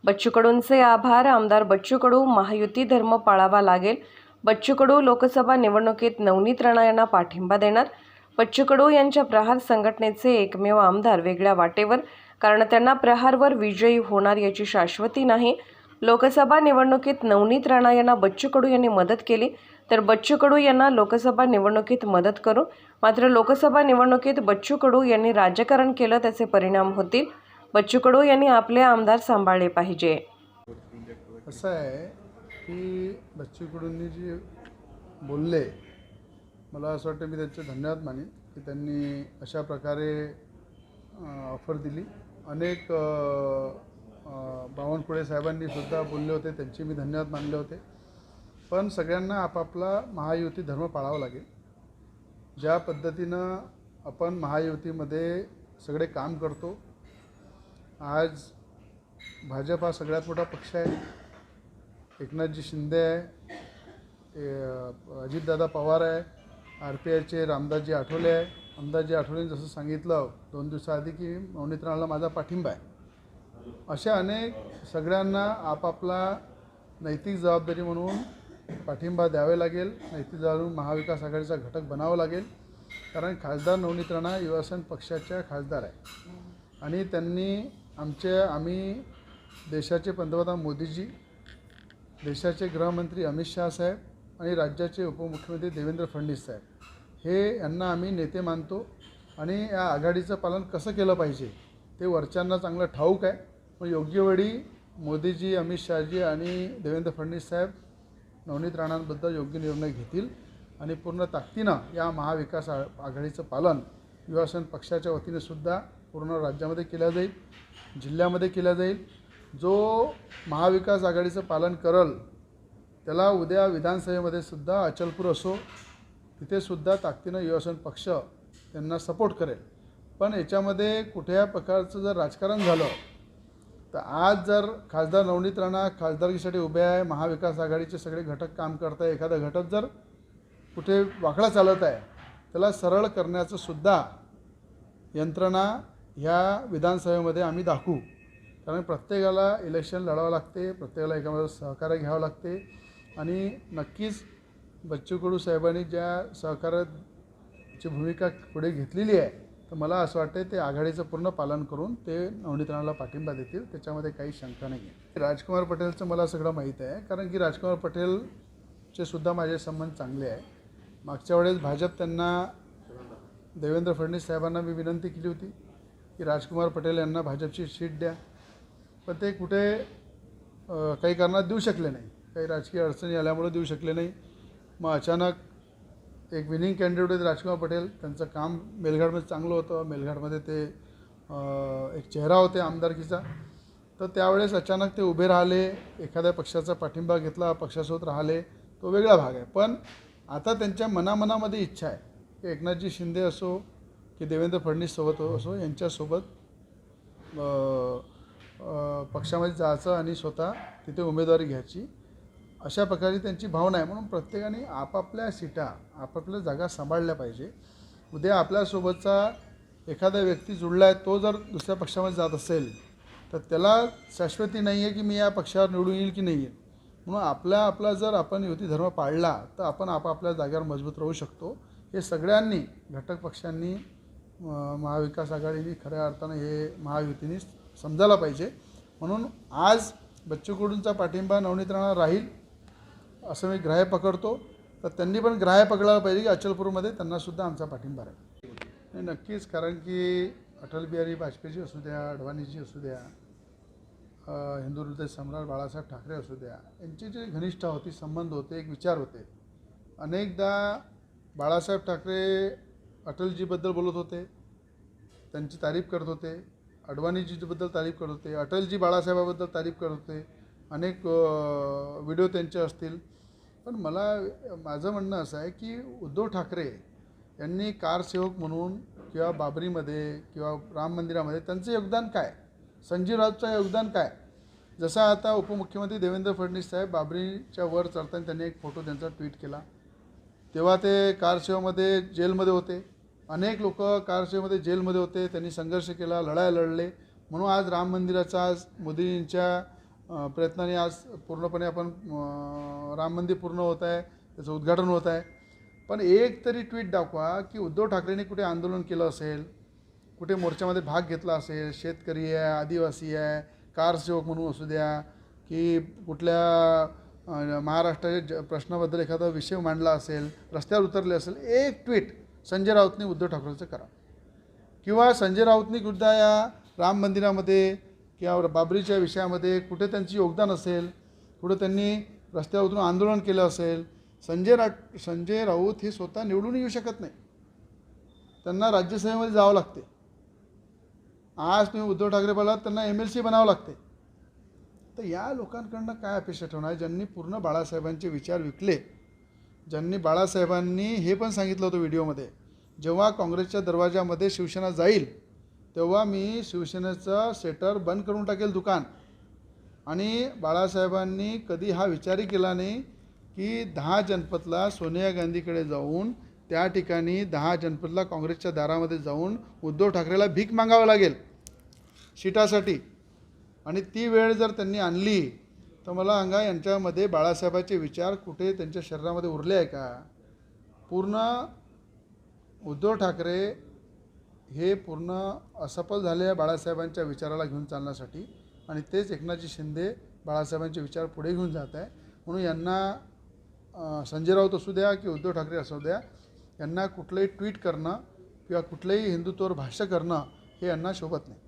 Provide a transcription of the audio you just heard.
बच्चू कडूंचे आभार. आमदार बच्चू कडू. महायुती धर्म पाळावा लागेल. बच्चू कडू लोकसभा निवडणुकीत नवनीत राणा यांना पाठिंबा देणार. बच्चू कडू यांच्या प्रहार संघटनेचे एकमेव आमदार वेगळ्या वाटेवर, कारण त्यांना प्रहारवर विजयी होणार याची शाश्वती नाही. लोकसभा निवडणुकीत नवनीत राणा यांना बच्चू कडू यांनी मदत केली तर बच्चू कडू यांना लोकसभा निवडणुकीत मदत करू. मात्र लोकसभा निवडणुकीत बच्चू कडू यांनी राजकारण केलं त्याचे परिणाम होतील. बच्चू कडू यांनी आपले आमदार सांभाळले पाहिजे. असं आहे की बच्चू कडूंनी जे बोलले, मला असं वाटतं मी त्यांचे धन्यवाद मानेन की त्यांनी अशा प्रकारे ऑफर दिली. अनेक बावनकुळे साहेबांनी सुद्धा बोलले होते, त्यांचे मी धन्यवाद मानले होते. पण सगळ्यांना आपापला महायुती धर्म पाळावा लागेल. ज्या पद्धतीनं आपण महायुतीमध्ये सगळे काम करतो, आज भाजप हा सगळ्यात मोठा पक्ष आहे. एकनाथजी शिंदे आहे, अजितदादा पवार आहे, RPIचे रामदासजी आठवले आहे. रामदासजी आठवलेंनी जसं सांगितलं 2 दिवसाआधी की नवनीत राणाला माझा पाठिंबा आहे. अशा अनेक सगळ्यांना आपापला नैतिक जबाबदारी म्हणून पाठिंबा द्यावे लागेल. नैतिक जबाबदारी महाविकास आघाडीचा घटक बनावा लागेल. कारण खासदार नवनीत राणा युवासेना पक्षाच्या खासदार आहे आणि त्यांनी आम्ही देशाचे पंतप्रधान मोदीजी, देशाचे गृहमंत्री अमित शाह साहेब आणि राज्याचे उपमुख्यमंत्री देवेंद्र फडणवीस साहेब, हे यांना आम्ही नेते मानतो. आणि या आघाडीचं पालन कसं केलं पाहिजे ते वरच्यांना चांगलं ठाऊक आहे. पण योग्य वेळी मोदीजी, अमित शहाजी आणि देवेंद्र फडणवीस साहेब नवनीत राणांबद्दल योग्य निर्णय घेतील आणि पूर्ण ताकदीनं या महाविकास आघाडीचं पालन युवासेना पक्षाच्या वतीने सुद्धा पूर्ण राज्यामध्ये केलं जाईल, जिल्ह्यामध्ये केलं जाईल. जो महाविकास आघाडीचं पालन करल त्याला उद्या विधानसभेमध्ये सुद्धा अचलपूर असो तिथेसुद्धा ताकदीनं युवासेना पक्ष त्यांना सपोर्ट करेल. पण याच्यामध्ये कुठल्या प्रकारचं जर राजकारण झालं तर आज जर खासदार नवनीत राणा खासदारकीसाठी उभे आहे, महाविकास आघाडीचे सगळे घटक काम करत आहे, एखादा घटक जर कुठे वाकडा चालत आहे त्याला सरळ करण्याचं सुद्धा यंत्रणा ह्या विधानसभेमध्ये आम्ही दाखवू. कारण प्रत्येकाला इलेक्शन लढावं लागते, प्रत्येकाला एकामध्ये सहकार्य घ्यावं लागते आणि नक्कीच बच्चू कडू साहेबांनी ज्या सहकार्याची भूमिका पुढे घेतलेली आहे तर मला असं वाटतं ते आघाडीचं पूर्ण पालन करून ते नवनीत राणाला पाठिंबा देतील, त्याच्यामध्ये काही शंका नाही आहे. राजकुमार पटेलचं मला सगळं माहीत आहे, कारण की राजकुमार पटेलचे सुद्धा माझे संबंध चांगले आहे. मागच्या वेळेस भाजप त्यांना देवेंद्र फडणवीस साहेबांना मी विनंती केली होती की राजकुमार पटेल यांना भाजपची सीट द्या, पण ते कुठे काही कारणात देऊ शकले नाही, काही राजकीय अडचणी आल्यामुळे देऊ शकले नाही. मग अचानक एक विनिंग कॅन्डिडेट होते राजकुमार पटेल, त्यांचं काम मेलघाटमध्ये चांगलं होतं, मेलघाटमध्ये ते एक चेहरा होते आमदारकीचा, तर त्यावेळेस अचानक ते उभे राहिले, एखाद्या पक्षाचा पाठिंबा घेतला, पक्षासोबत राहिले, तो वेगळा भाग आहे. पण आता त्यांच्या मनामध्ये इच्छा आहे की एकनाथजी शिंदे असो की देवेंद्र फडणवीस सोबत असो यांच्यासोबत पक्षामध्ये जायचं आणि स्वतः तिथे उमेदवारी घ्यायची, अशा प्रकारे त्यांची भावना आहे. म्हणून प्रत्येकाने आपापल्या सीटा, आपापल्या जागा सांभाळल्या पाहिजे. उद्या आपल्यासोबतचा एखादा व्यक्ती जुळला आहे, तो जर दुसऱ्या पक्षामध्ये जात असेल तर त्याला शाश्वती नाही आहे की मी या पक्षावर निवडून येईल की नाही येईल. म्हणून आपला जर आपण युती धर्म पाळला तर आपण आपापल्या जागेवर मजबूत राहू शकतो. हे सगळ्यांनी घटक पक्षांनी, महाविकास आघाडीने खऱ्या अर्थानं हे महायुतीने समजायला पाहिजे. म्हणून आज बच्चू कडूंचा पाठिंबा नवनीत राणा राहील असं मी ग्राह्य पकडतो, तर त्यांनी पण ग्राह्य पकडायला पाहिजे की अचलपूरमध्ये त्यांनासुद्धा आमचा पाठिंबा राहील. नक्कीच, कारण की अटल बिहारी वाजपेयीजी असू द्या, अडवाणीजी असू द्या, हिंदू हृदय सम्राट बाळासाहेब ठाकरे असू द्या, यांची जी घनिष्ठा होती, संबंध होते, एक विचार होते. अनेकदा बाळासाहेब ठाकरे अटलजीबद्दल बोलत होते, त्यांची तारीफ करत होते, अडवाणीजीबद्दल तारीफ करत होते, अटलजी बाळासाहेबाबद्दल तारीफ करत होते, अनेक व्हिडिओ त्यांचे असतील. पण माझं म्हणणं असं आहे की उद्धव ठाकरे यांनी कारसेवक म्हणून किंवा बाबरीमध्ये किंवा राम मंदिरामध्ये त्यांचं योगदान काय, संजीव राऊतचं योगदान काय. जसं आता उपमुख्यमंत्री देवेंद्र फडणवीस साहेब बाबरीच्या वर चढताना त्यांनी एक फोटो त्यांचा ट्विट केला, तेव्हा ते कारसेवेमध्ये जेलमध्ये होते. अनेक लोक कारसेवेमध्ये जेलमध्ये होते, त्यांनी संघर्ष केला, लढाया लढले, म्हणून आज राम मंदिराचा, आज मोदींच्या प्रयत्नाने आज पूर्णपणे आपण राम मंदिर पूर्ण होत आहे, त्याचं उद्घाटन होत आहे. पण एक तरी ट्विट दाखवा की उद्धव ठाकरेंनी कुठे आंदोलन केलं असेल, कुठे मोर्चामध्ये भाग घेतला असेल, शेतकरी आहे, आदिवासी आहे, कार सेवक म्हणून असू द्या, की कुठल्या महाराष्ट्राच्या प्रश्नाबद्दल एखादा विषय मांडला असेल, रस्त्यावर उतरले असेल, एक ट्विट संजय राऊतनी उद्धव ठाकरेंचं करा. किंवा संजय राऊतनी सुद्धा या राम मंदिरामध्ये किंवा बाबरीच्या विषयामध्ये कुठे त्यांचं योगदान असेल, कुठे त्यांनी रस्त्यावर उतरून आंदोलन केलं असेल. संजय राऊत हे स्वतः निवडून येऊ शकत नाही, त्यांना राज्यसभेमध्ये जावं लागते. आज तुम्ही उद्धव ठाकरे बोलात, त्यांना MLC बनावं लागते. तर या लोकांकडनं काय अपेक्षा ठेवणार, ज्यांनी पूर्ण बाळासाहेबांचे विचार विकले, ज्यांनी बाळासाहेबांनी हे पण सांगितलं होतं व्हिडिओमध्ये, जेव्हा काँग्रेसच्या दरवाजामध्ये शिवसेना जाईल तेव्हा मी शिवसेनेचं सेटर बंद करून टाकेल दुकान. आणि बाळासाहेबांनी कधी हा विचारही केला नाही की 10 जनपदला सोनिया गांधीकडे जाऊन त्या ठिकाणी 10 जनपदला काँग्रेसच्या दारामध्ये जाऊन उद्धव ठाकरेला भीक मागावं लागेल सीटासाठी. आणि ती वेळ जर त्यांनी आणली तर मला सांगा, यांच्यामध्ये बाळासाहेबांचे विचार कुठे त्यांच्या शरीरामध्ये उरले आहे का? पूर्ण उद्धव ठाकरे हे पूर्ण असफल झाले आहे बाळासाहेबांच्या विचाराला घेऊन चालण्यासाठी. आणि तेच एकनाथजी शिंदे बाळासाहेबांचे विचार पुढे घेऊन जात आहे. म्हणून यांना संजय राऊत असू द्या की उद्धव ठाकरे असू द्या, यांना कुठलंही ट्विट करणं किंवा कुठलंही हिंदुत्वावर भाष्य करणं हे यांना शोभत नाही.